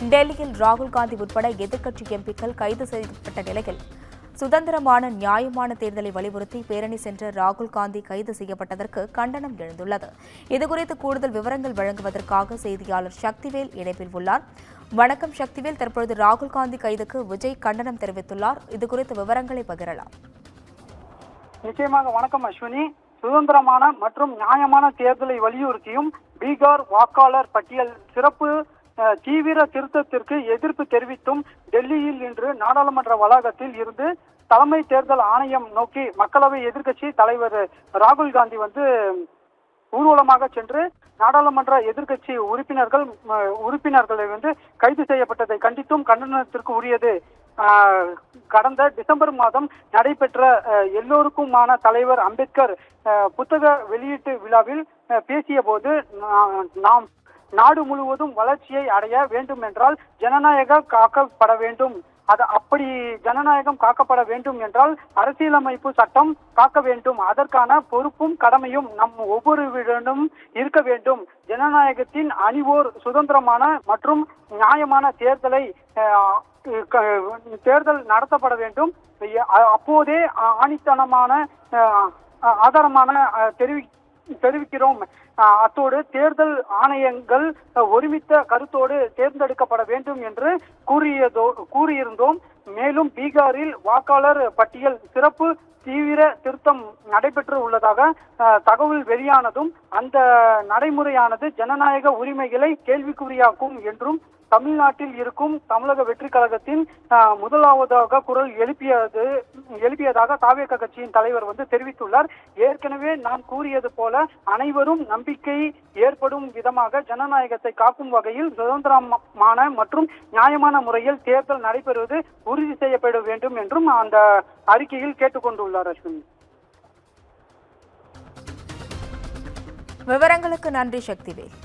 டெல்லியில் ராகுல் காந்தி உட்பட எதிர்க்கட்சி எம்பிக்கள் கைது செய்யப்பட்ட நிலையில் சுதந்திரமான நியாயமான தேர்தலை வலியுறுத்தி பேரணி சென்ற ராகுல் காந்தி கைது செய்யப்பட்டதற்கு கண்டனம் எழுந்துள்ளது. இதுகுறித்து கூடுதல் விவரங்கள் வழங்குவதற்காக செய்தியாளர் சக்திவேல் இணைப்பில் உள்ளார். வணக்கம் சக்திவேல், தற்பொழுது ராகுல் காந்தி கைதுக்கு விஜய் கண்டனம் தெரிவித்துள்ளார். இதுகுறித்த விவரங்களை பகிரலாம். நிச்சயமாக வணக்கம் அஸ்வினி. சுதந்திரமான மற்றும் நியாயமான தேர்தலை வலியுறுத்தியும் பீகார் வாக்காளர் பட்டியல் சிறப்பு தீவிர திருத்தத்திற்கு எதிர்ப்பு தெரிவித்தும் டெல்லியில் இன்று நாடாளுமன்ற வளாகத்தில் இருந்து தலைமை தேர்தல் ஆணையம் நோக்கி மக்களவை எதிர்க்கட்சி தலைவர் ராகுல் காந்தி ஊர்வலமாக சென்று நாடாளுமன்ற எதிர்க்கட்சி உறுப்பினர்களை கைது செய்யப்பட்டதை கண்டித்தும் கண்டனத்திற்கு உரியது. கடந்த டிசம்பர் மாதம் நடைபெற்ற எல்லோருக்குமான தலைவர் அம்பேத்கர் புத்தக வெளியீட்டு விழாவில் பேசிய போது நாம் நாடு முழுவதும் வளர்ச்சியை அடைய வேண்டும் என்றால் ஜனநாயகம் காக்கப்பட வேண்டும். அப்படி ஜனநாயகம் காக்கப்பட வேண்டும் என்றால் அரசியலமைப்பு சட்டம் காக்க வேண்டும். அதற்கான பொறுப்பும் கடமையும் நம் ஒவ்வொருவரிடமும் இருக்க வேண்டும். ஜனநாயகத்தின் அணிவோர் சுதந்திரமான மற்றும் நியாயமான தேர்தல் நடத்தப்பட வேண்டும். அப்போதே ஆணித்தனமான ஆதாரமான தெரிவிக்கிறோம். அத்தோடு தேர்தல் ஆணையங்கள் ஒருமித்த கருத்தோடு தேர்ந்தெடுக்கப்பட வேண்டும் என்று கூறியிருந்தோம். மேலும் பீகாரில் வாக்காளர் பட்டியல் சிறப்பு தீவிர திருத்தம் நடைபெற்று உள்ளதாக தகவல் வெளியானதும் அந்த நடைமுறையானது ஜனநாயக உரிமைகளை கேள்விக்குறியாக்கும் என்றும் தமிழ்நாட்டில் இருக்கும் தமிழக வெற்றி கழகத்தின் முதலாவதாக குரல் எழுப்பியதாக தாவேக கட்சியின் தலைவர் தெரிவித்துள்ளார். ஏற்கனவே நாம் கூறியது போல அனைவரும் நம்பிக்கை ஏற்படும் விதமாக ஜனநாயகத்தை காக்கும் வகையில் சுதந்திரமான மற்றும் நியாயமான முறையில் தேர்தல் நடைபெறுவது உறுதி செய்யப்பட வேண்டும் என்றும் அந்த அறிக்கையில் கேட்டுக்கொண்டுள்ளார். அஸ்வினி, விவரங்களுக்கு நன்றி சக்திவேல்.